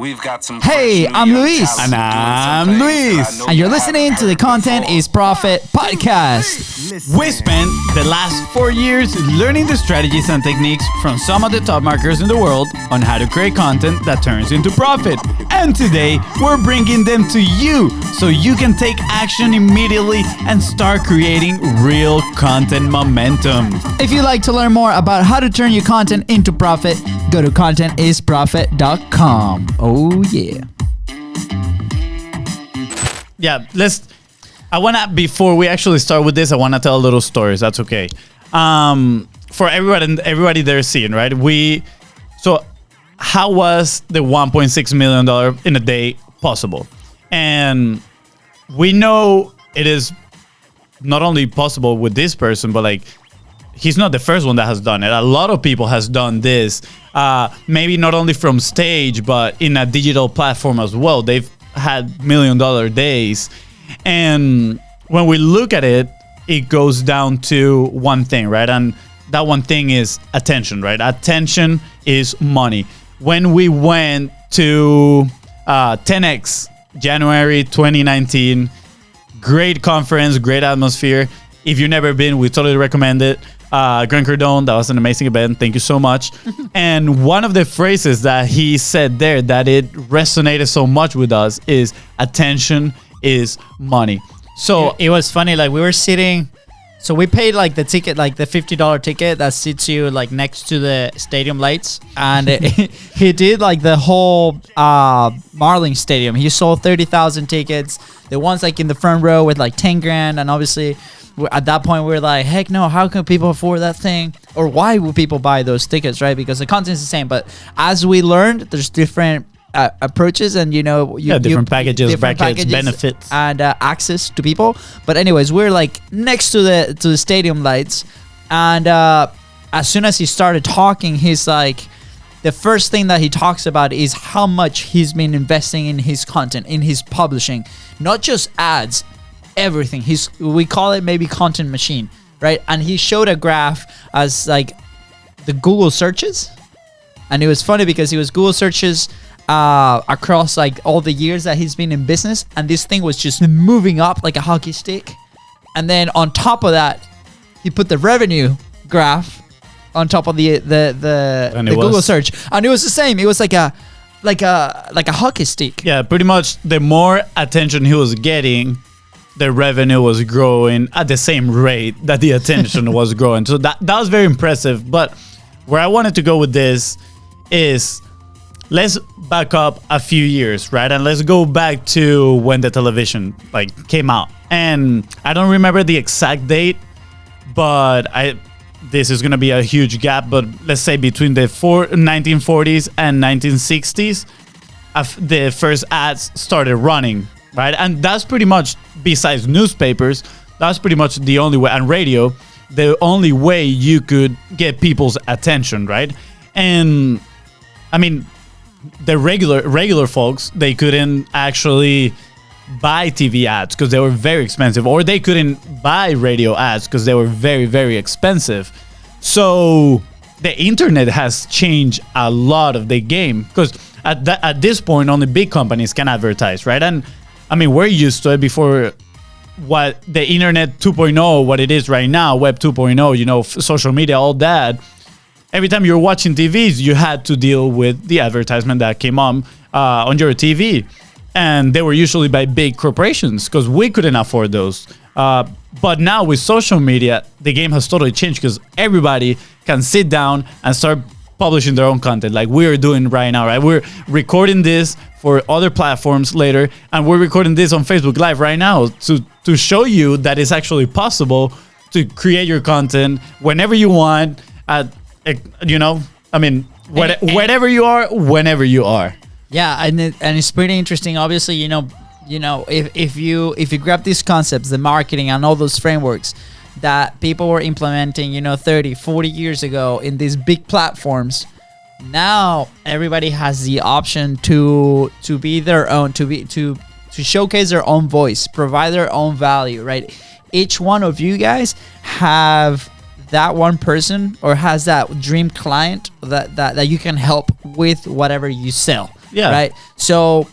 We've got some. Hey, I'm Luis. And I'm Luis. And you're listening to the Content is Profit podcast. We spent the last 4 years learning the strategies and techniques from some of the top marketers in the world on how to create content that turns into profit. And today, we're bringing them to you so you can take action immediately and start creating real content momentum. If you'd like to learn more about how to turn your content into profit, go to contentisprofit.com. Oh, yeah. Yeah, before we actually start with this, I want to tell a little story. That's okay. For everybody there seeing, right? So how was the $1.6 million in a day possible? And we know it is not only possible with this person, but like, he's not the first one that has done it. A lot of people has done this. Maybe not only from stage, but in a digital platform as well. They've had $1 million days. And when we look at it, it goes down to one thing, right? And that one thing is attention, right? Attention is money. When we went to 10X January 2019, great conference, great atmosphere. If you've never been, we totally recommend it. Grant Cardone, that was an amazing event. Thank you so much. And one of the phrases that he said there that it resonated so much with us is attention is money. So it was funny. Like we were sitting, so we paid like the ticket, like the $50 ticket that sits you like next to the stadium lights. And he did like the whole Marlins Stadium. He sold 30,000 tickets. The ones like in the front row with like 10 grand. And obviously at that point we were like, heck no, how can people afford that thing? Or why would people buy those tickets, right? Because the content is the same. But as we learned, there's different approaches and different packages, brackets, benefits, and access to people. But anyways, we're like next to the stadium lights, and as soon as he started talking, he's like, the first thing that he talks about is how much he's been investing in his content, in his publishing, not just ads, everything. We call it maybe content machine, right? And he showed a graph as like the Google searches, and it was funny because it was Google searches across like all the years that he's been in business, and this thing was just moving up like a hockey stick. And then on top of that, he put the revenue graph on top of the Google search, and it was the same. It was like a hockey stick. Yeah, pretty much. The more attention he was getting, the revenue was growing at the same rate that the attention was growing. So that was very impressive. But where I wanted to go with this is, let's back up a few years, right? And let's go back to when the television came out. And I don't remember the exact date, but this is going to be a huge gap. But let's say between the 1940s and 1960s, the first ads started running, right? And that's pretty much, besides newspapers, that's pretty much the only way, and radio, the only way you could get people's attention, right? And I mean, the regular folks, they couldn't actually buy TV ads because they were very expensive, or they couldn't buy radio ads because they were very, very expensive. So the internet has changed a lot of the game, because at this point, only big companies can advertise, right? And I mean, we're used to it before what the internet 2.0, what it is right now, web 2.0, social media, all that. Every time you're watching TVs, you had to deal with the advertisement that came on your TV. And they were usually by big corporations because we couldn't afford those. But now with social media, the game has totally changed because everybody can sit down and start publishing their own content like we're doing right now, right? We're recording this for other platforms later, and we're recording this on Facebook Live right now to show you that it's actually possible to create your content whenever you want, wherever you are, whenever you are. Yeah, and it's pretty interesting. Obviously, if you grab these concepts, the marketing and all those frameworks that people were implementing, 30, 40 years ago in these big platforms, now everybody has the option to be their own, to showcase their own voice, provide their own value, right? Each one of you guys have that one person or has that dream client that you can help with whatever you sell. Yeah. Right. So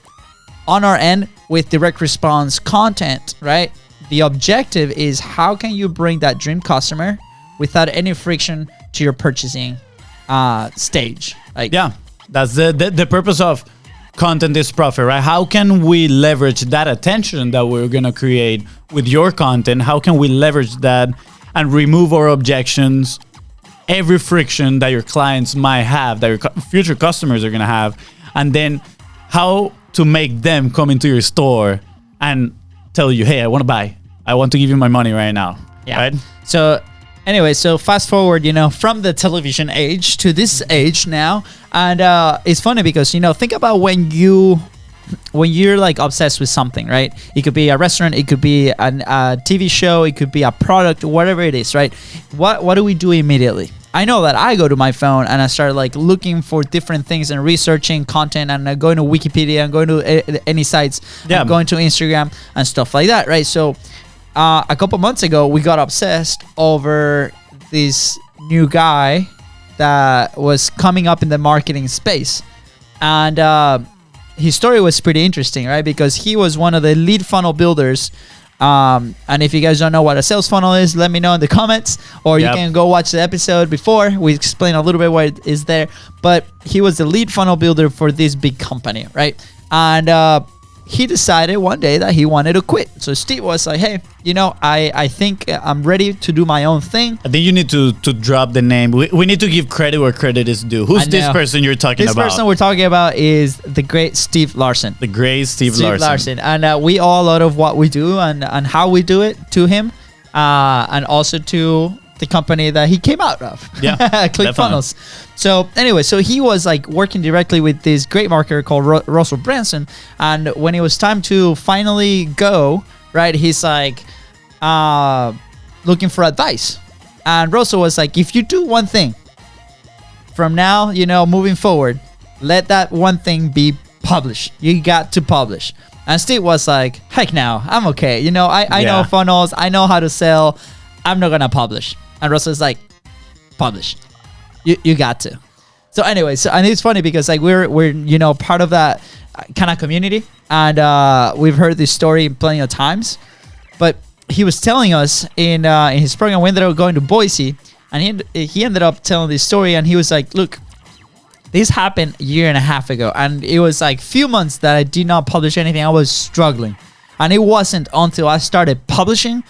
on our end with direct response content, right? The objective is how can you bring that dream customer without any friction to your purchasing stage? Like, Yeah, that's the purpose of content is profit, right? How can we leverage that attention that we're gonna create with your content? How can we leverage that and remove our objections, every friction that your clients might have, that your future customers are gonna have, and then how to make them come into your store and tell you, hey, I want to buy. I want to give you my money right now. Yeah. Right? So anyway, so fast forward, from the television age to this age now, and it's funny because think about when you're like obsessed with something, right? It could be a restaurant, it could be a TV show, it could be a product, whatever it is, right? What do we do immediately? I know that I go to my phone and I start like looking for different things and researching content, and I'm going to Wikipedia, I'm going to any sites, I'm going to Instagram and stuff like that, right? So a couple months ago, we got obsessed over this new guy that was coming up in the marketing space. And his story was pretty interesting, right? Because he was one of the lead funnel builders. And if you guys don't know what a sales funnel is, let me know in the comments, or you can go watch the episode before. We explain a little bit what it is there. But he was the lead funnel builder for this big company, right? And he decided one day that he wanted to quit. So Steve was like, hey, I think I'm ready to do my own thing. I think you need to drop the name. We need to give credit where credit is due. Who's this person you're talking about? This person we're talking about is the great Steve Larson. The great Steve Larson. And we owe a lot of what we do and how we do it to him, and also to the company that he came out of. Yeah, ClickFunnels. So anyway, so he was like working directly with this great marketer called Russell Branson, and when it was time to finally go, right, he's like looking for advice, and Russell was like, if you do one thing from now, moving forward, let that one thing be published. You got to publish. And Steve was like, heck no, I'm okay. I know funnels, I know how to sell, I'm not gonna publish. And Russell's like, publish. You got to. So anyway, and it's funny because like we're part of that kind of community, and we've heard this story plenty of times. But he was telling us in his program, we ended up going to Boise, and he ended up telling this story, and he was like, look, this happened a year and a half ago, and it was like few months that I did not publish anything. I was struggling, and it wasn't until I started publishing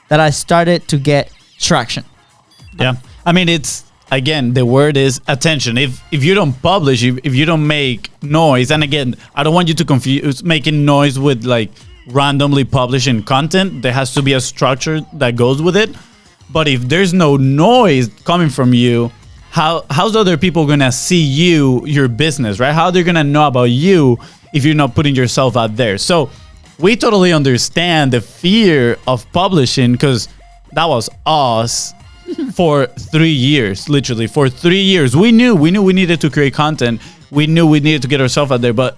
that I started to get traction. Yeah, I mean, it's, again, the word is attention. If you don't publish, if you don't make noise, and again, I don't want you to confuse making noise with like randomly publishing content. There has to be a structure that goes with it. But if there's no noise coming from you, how's other people gonna see your business, right? How they're gonna know about you if you're not putting yourself out there? So we totally understand the fear of publishing, because that was us for 3 years, literally for 3 years. We knew we needed to create content. We knew we needed to get ourselves out there, but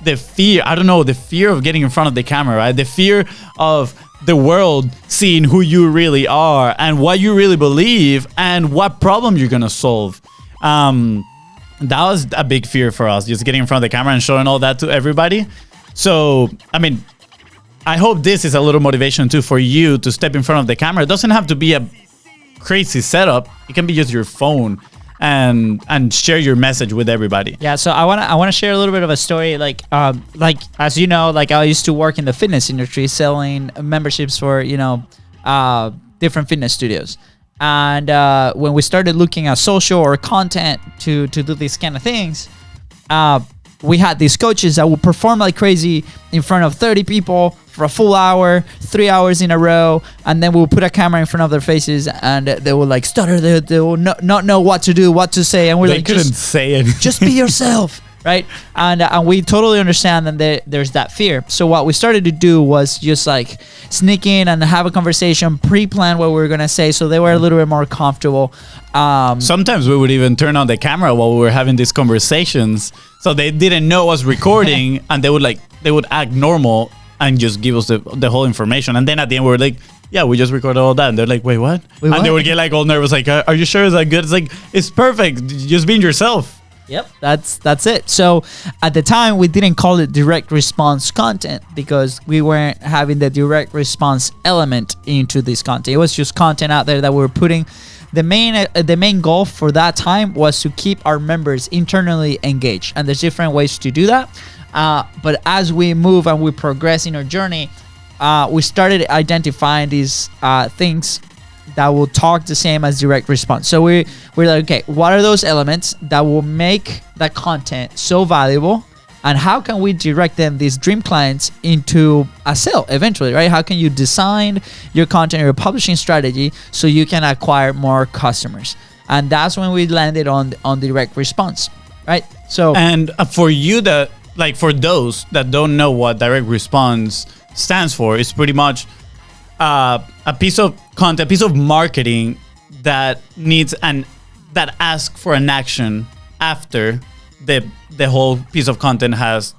the fear, the fear of getting in front of the camera, right? The fear of the world seeing who you really are and what you really believe and what problem you're gonna solve. That was a big fear for us, just getting in front of the camera and showing all that to everybody. So, I mean, I hope this is a little motivation too for you to step in front of the camera. It doesn't have to be a crazy setup. It can be just your phone and share your message with everybody. Yeah, so I wanna share a little bit of a story. Like as you know, like I used to work in the fitness industry, selling memberships for different fitness studios. And when we started looking at social or content to do these kind of things, we had these coaches that would perform like crazy in front of 30 people for a full hour, 3 hours in a row, and then we'll put a camera in front of their faces, and they will like stutter. They will not know what to do, what to say, and we're they like, couldn't say it. Just be yourself, right? And we totally understand that there's that fear. So what we started to do was just like sneak in and have a conversation, pre-plan what we were gonna say, so they were a little bit more comfortable. Sometimes we would even turn on the camera while we were having these conversations, so they didn't know us recording, and they would act normal and just give us the whole information. And then at the end, we were like, yeah, we just recorded all that. And they're like, wait, what? And they would get like all nervous, like, are you sure? Is that good? It's like, it's perfect. Just being yourself. Yep, that's it. So at the time, we didn't call it direct response content because we weren't having the direct response element into this content. It was just content out there that we were putting. The main goal for that time was to keep our members internally engaged, and there's different ways to do that. But as we move and we progress in our journey, we started identifying these things that will talk the same as direct response. So we're like, okay, what are those elements that will make that content so valuable, and how can we direct them, these dream clients, into a sale eventually, right? How can you design your content, your publishing strategy, so you can acquire more customers? And that's when we landed on direct response, right? So, and for you that, like, for those that don't know what direct response stands for, it's pretty much a piece of content, a piece of marketing that needs that asks for an action after the whole piece of content has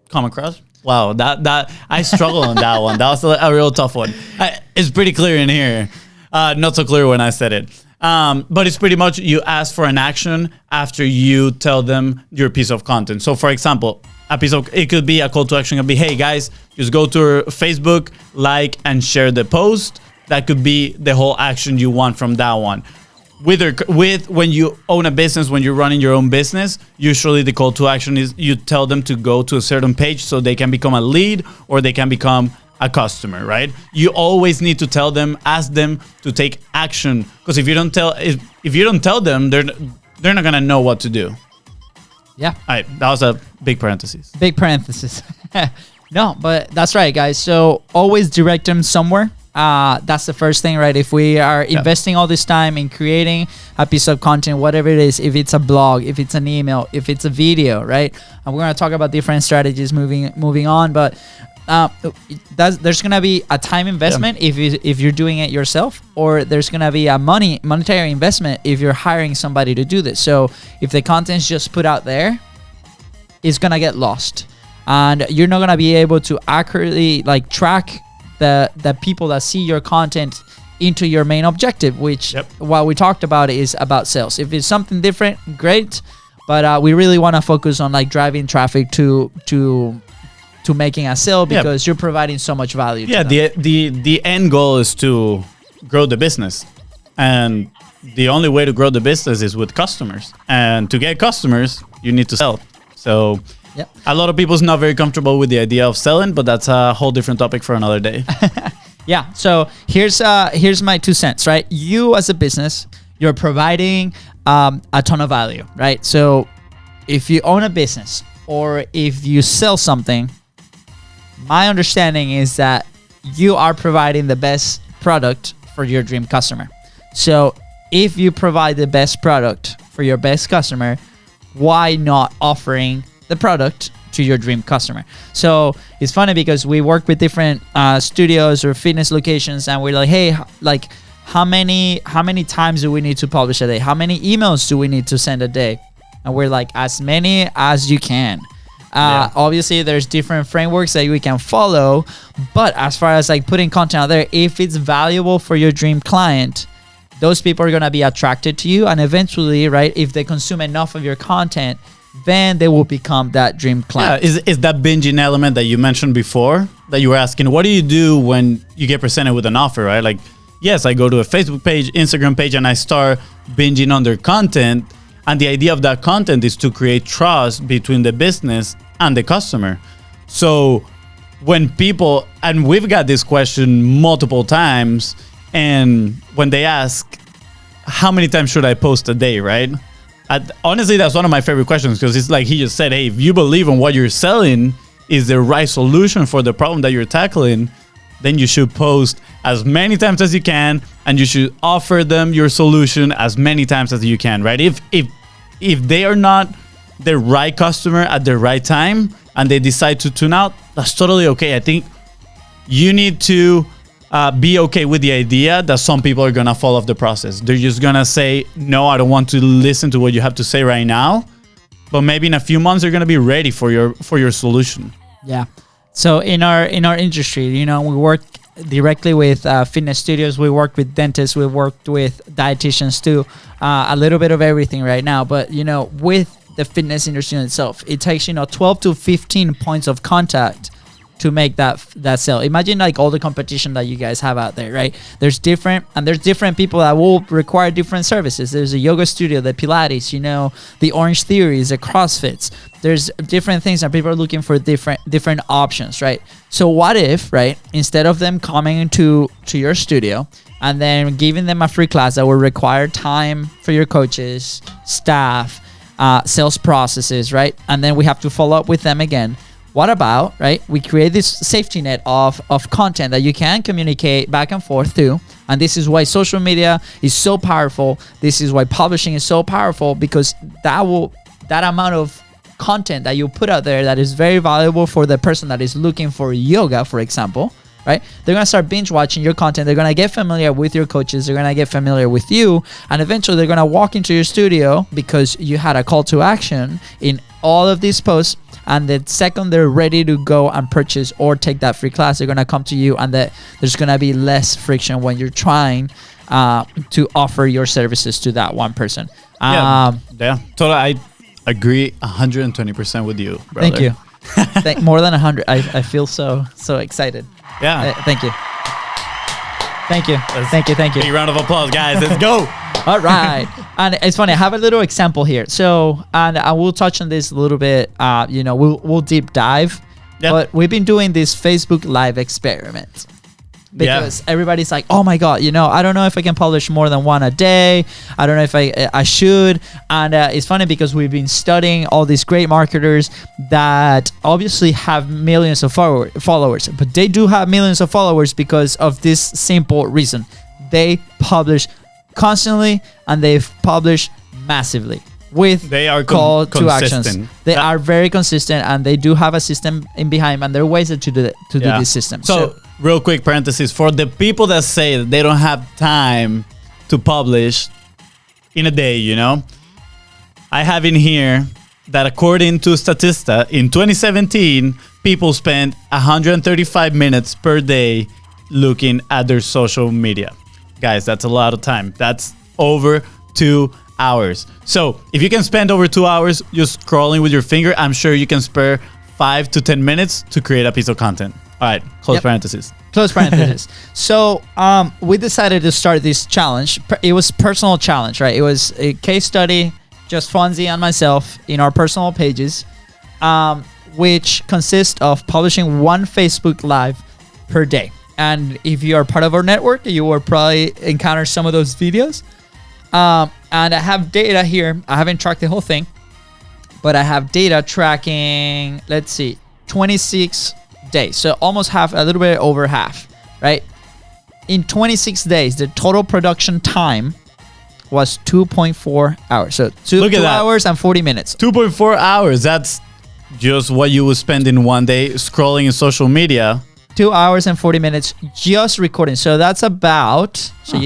come across. Wow, that I struggle on that one. That was a real tough one. It's pretty clear in here. Not so clear when I said it. But it's pretty much you ask for an action after you tell them your piece of content. So, for example, it could be a call to action. It could be, hey guys, just go to Facebook, like and share the post. That could be the whole action you want from that one. With when you own a business, when you're running your own business, usually the call to action is you tell them to go to a certain page so they can become a lead or they can become a customer, right? You always need to tell them, ask them to take action, because if you don't tell them, they're not gonna know what to do. Yeah. All right, that was a big parenthesis. Big parenthesis. No, but that's right, guys. So always direct them somewhere. That's the first thing, right? If we are investing all this time in creating a piece of content, whatever it is, if it's a blog, if it's an email, if it's a video, right? And we're going to talk about different strategies moving on, but there's going to be a time investment if you're doing it yourself, or there's going to be a monetary investment if you're hiring somebody to do this. So if the content's just put out there, it's going to get lost, and you're not going to be able to accurately track the people that see your content into your main objective, which what we talked about is about sales. If it's something different, great, but we really want to focus on driving traffic to making a sale, because you're providing so much value. Yeah, to them. the end goal is to grow the business, and the only way to grow the business is with customers, and to get customers you need to sell. So a lot of people's not very comfortable with the idea of selling, but that's a whole different topic for another day. Yeah. So here's my 2 cents, right? You as a business, you're providing a ton of value, right? So if you own a business or if you sell something, my understanding is that you are providing the best product for your dream customer. So if you provide the best product for your best customer, why not offering the product to your dream customer? So it's funny because we work with different studios or fitness locations, and we're like, hey, how many times do we need to publish a day? How many emails do we need to send a day? And we're like, as many as you can. Obviously there's different frameworks that we can follow, but as far as putting content out there, if it's valuable for your dream client, those people are going to be attracted to you, and eventually, right, if they consume enough of your content, then they will become that dream client. Yeah, is that binging element that you mentioned before, that you were asking, what do you do when you get presented with an offer, right? Yes, I go to a Facebook page, Instagram page, and I start binging on their content. And the idea of that content is to create trust between the business and the customer. So when people, and we've got this question multiple times, and when they ask, how many times should I post a day, right? Honestly, that's one of my favorite questions, because it's like he just said, hey, if you believe in what you're selling is the right solution for the problem that you're tackling, then you should post as many times as you can, and you should offer them your solution as many times as you can, right? If they are not the right customer at the right time and they decide to tune out, that's totally okay. I think you need to be okay with the idea that some people are gonna fall off the process. They're just gonna say, no, I don't want to listen to what you have to say right now. But maybe in a few months they're gonna be ready for your solution. Yeah. So in our industry, we work directly with fitness studios. We work with dentists. We worked with dietitians too. A little bit of everything right now. But with the fitness industry in itself. It takes 12 to 15 points of contact to make that sale. Imagine like all the competition that you guys have out there, right? There's different people that will require different services. There's a yoga studio, the Pilates, the Orange Theories, the CrossFits. There's different things that people are looking for different options, right? So what if, right, instead of them coming to your studio and then giving them a free class that will require time for your coaches, staff, sales processes, right? And then we have to follow up with them again. What about, right, we create this safety net of content that you can communicate back and forth to. And this is why social media is so powerful. This is why publishing is so powerful, because that amount of content that you put out there that is very valuable for the person that is looking for yoga, for example, right? They're going to start binge watching your content. They're going to get familiar with your coaches. They're going to get familiar with you. And eventually they're going to walk into your studio because you had a call to action in all of these posts. And the second they're ready to go and purchase or take that free class, they're going to come to you, and there's going to be less friction when you're trying to offer your services to that one person. Yeah, totally. I agree 120% with you, brother. Thank you. More than 100. I feel so excited. Yeah. Thank you. Thank you. Thank you. Big round of applause, guys. Let's go. All right. And it's funny, I have a little example here. So, and I will touch on this a little bit. We'll deep dive. Yep. But we've been doing this Facebook Live experiment. Because everybody's like, oh my God, I don't know if I can publish more than one a day. I don't know if I should. And it's funny because we've been studying all these great marketers that obviously have millions of followers. But they do have millions of followers because of this simple reason. They publish constantly, and they've published massively with call to actions. They are very consistent, and they do have a system in behind, and there are ways to do this system. So real quick parenthesis, for the people that say that they don't have time to publish in a day, I have in here that according to Statista, in 2017, people spent 135 minutes per day looking at their social media. Guys, that's a lot of time. That's over 2 hours. So if you can spend over 2 hours just scrolling with your finger, I'm sure you can spare 5 to 10 minutes to create a piece of content. All right, close parenthesis. Close parenthesis. So we decided to start this challenge. It was personal challenge, right? It was a case study, just Fonzi and myself in our personal pages, which consists of publishing one Facebook Live per day. And if you are part of our network, you will probably encounter some of those videos. And I have data here. I haven't tracked the whole thing, but I have data tracking, 26 days. So almost half, a little bit over half, right? In 26 days, the total production time was 2.4 hours. So 2 hours and 40 minutes. 2.4 hours. That's just what you would spend in one day scrolling in social media. 2 hours and 40 minutes just recording. So that's about, so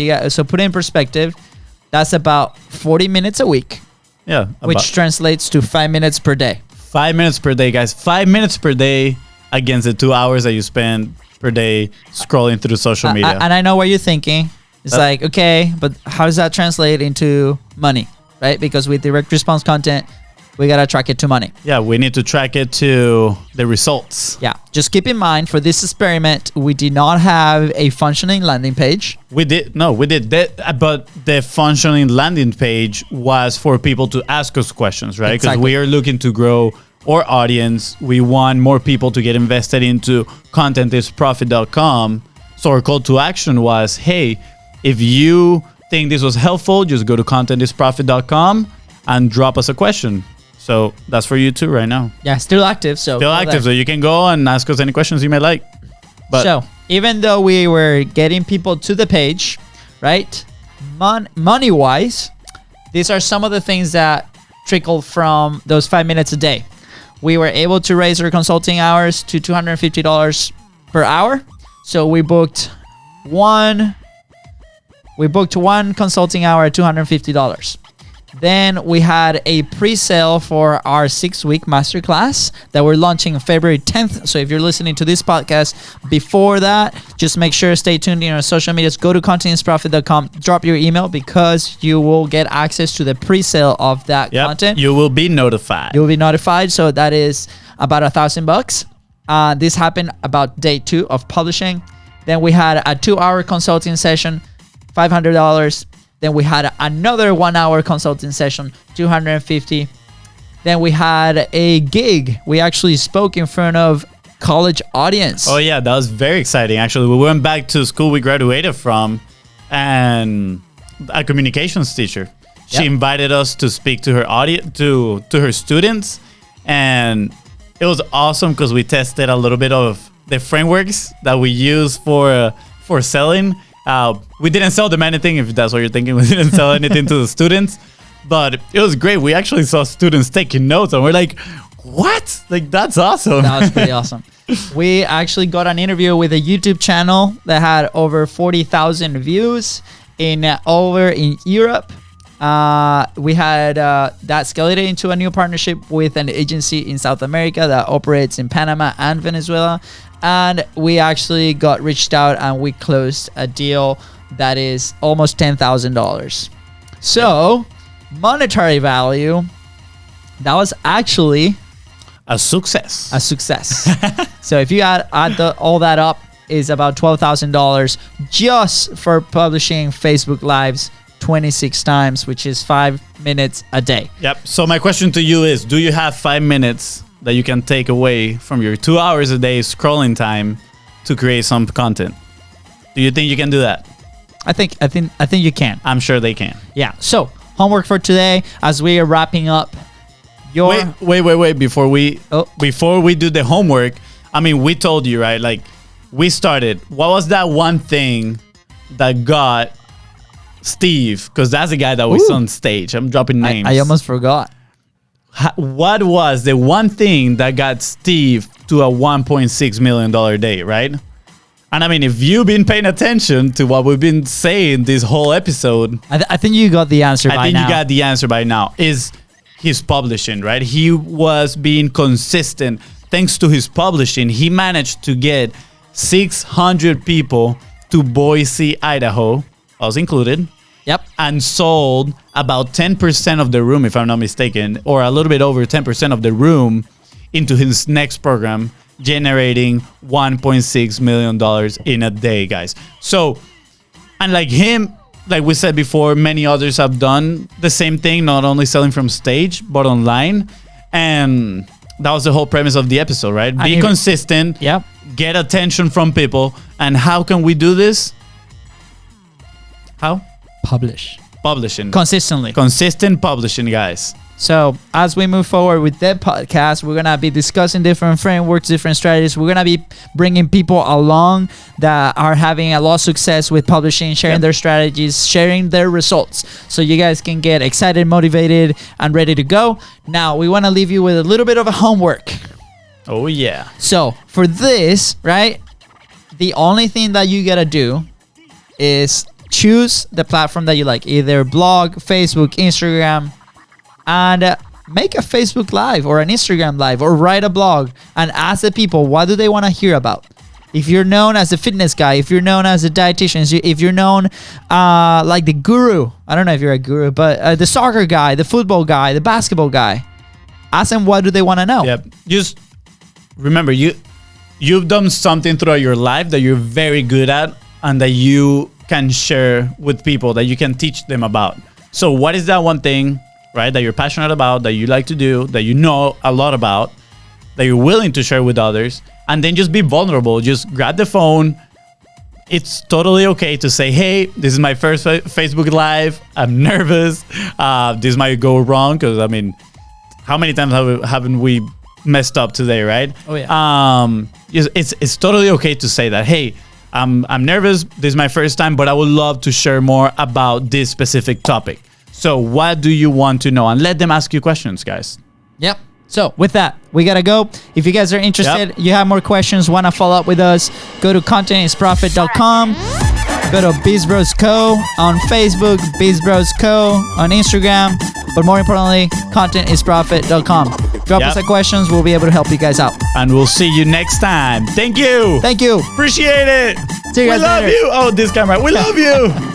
put it in perspective, that's about 40 minutes a week. Yeah. Which translates to 5 minutes per day. 5 minutes per day, guys. 5 minutes per day against the 2 hours that you spend per day scrolling through social media. And I know what you're thinking. It's like, okay, but how does that translate into money, right? Because with direct response content, we got to track it to money. Yeah, we need to track it to the results. Yeah. Just keep in mind, for this experiment, we did not have a functioning landing page. We did. But the functioning landing page was for people to ask us questions, right? Because we are looking to grow our audience. We want more people to get invested into contentisprofit.com. So our call to action was, hey, if you think this was helpful, just go to contentisprofit.com and drop us a question. So that's for you too right now. Yeah, still active. So you can go and ask us any questions you may like. But so even though we were getting people to the page, right? Money-wise, these are some of the things that trickled from those 5 minutes a day. We were able to raise our consulting hours to $250 per hour. So we booked one consulting hour at $250. Then we had a pre-sale for our 6-week masterclass that we're launching on February 10th. So if you're listening to this podcast before that, just make sure to stay tuned in our social medias. Go to contentisprofit.com, drop your email because you will get access to the pre-sale of that content. You will be notified. You will be notified. So that is about $1,000. This happened about day 2 of publishing. Then we had a 2-hour consulting session, $500. Then we had another 1-hour consulting session, $250. Then we had a gig. We actually spoke in front of college audience. Oh yeah, that was very exciting. Actually, we went back to school we graduated from, and a communications teacher. She invited us to speak to her audience, to her students, and it was awesome because we tested a little bit of the frameworks that we use for selling. We didn't sell them anything, if that's what you're thinking. We didn't sell anything to the students, but it was great. We actually saw students taking notes, and we're like, what? Like, that's awesome. That was pretty awesome. We actually got an interview with a YouTube channel that had over 40,000 views over in Europe. We had that escalated into a new partnership with an agency in South America that operates in Panama and Venezuela. And we actually got reached out and we closed a deal that is almost $10,000. So, monetary value, that was actually a success. So if you add all that up, is about $12,000 just for publishing Facebook Lives 26 times, which is 5 minutes a day. Yep. So my question to you is, do you have 5 minutes that you can take away from your 2 hours a day scrolling time to create some content? Do you think you can do that? I think you can. I'm sure they can. Yeah. So homework for today as we are wrapping up. Wait. Before we do the homework, I mean, we told you, right? Like, we started. What was that one thing that got Steve? Because that's the guy that was on stage. I'm dropping names. I almost forgot. What was the one thing that got Steve to a $1.6 million day, right? And I mean, if you've been paying attention to what we've been saying this whole episode, I think you got the answer by now. I think you got the answer by now. Is his publishing, right? He was being consistent. Thanks to his publishing, he managed to get 600 people to Boise, Idaho. I was included. Yep. And sold about 10% of the room, if I'm not mistaken, or a little bit over 10% of the room into his next program, generating $1.6 million in a day, guys. So, unlike him, like we said before, many others have done the same thing, not only selling from stage, but online. And that was the whole premise of the episode, right? Be consistent. Yep. Get attention from people. And how can we do this? How? Publishing. Consistently. Consistent publishing, guys. So as we move forward with that podcast, we're going to be discussing different frameworks, different strategies. We're going to be bringing people along that are having a lot of success with publishing, sharing their strategies, sharing their results. So you guys can get excited, motivated, and ready to go. Now, we want to leave you with a little bit of a homework. Oh, yeah. So for this, right, the only thing that you got to do is choose the platform that you like, either blog, Facebook, Instagram, and make a Facebook Live or an Instagram Live or write a blog and ask the people, what do they want to hear about? If you're known as a fitness guy, if you're known as a dietitian, if you're known like the guru, I don't know if you're a guru, but the soccer guy, the football guy, the basketball guy, ask them what do they want to know. Yep. Just remember, you've done something throughout your life that you're very good at and that you can share with people, that you can teach them about. So what is that one thing, right, that you're passionate about, that you like to do, that you know a lot about, that you're willing to share with others, and then just be vulnerable. Just grab the phone. It's totally okay to say, hey, this is my first Facebook Live. I'm nervous. This might go wrong because, I mean, how many times haven't we messed up today, right? Oh, yeah. It's totally okay to say that, hey, I'm nervous. This is my first time, but I would love to share more about this specific topic. So what do you want to know? And let them ask you questions, guys. Yep. So with that, we got to go. If you guys are interested, you have more questions, want to follow up with us, go to contentisprofit.com. Go to BIZBROS Co. on Facebook, BIZBROS Co. on Instagram. But more importantly, contentisprofit.com. Drop us Yep. the questions. We'll be able to help you guys out. And we'll see you next time. Thank you. Thank you. Appreciate it. See you We guys love later. you. Oh, this camera. We love you.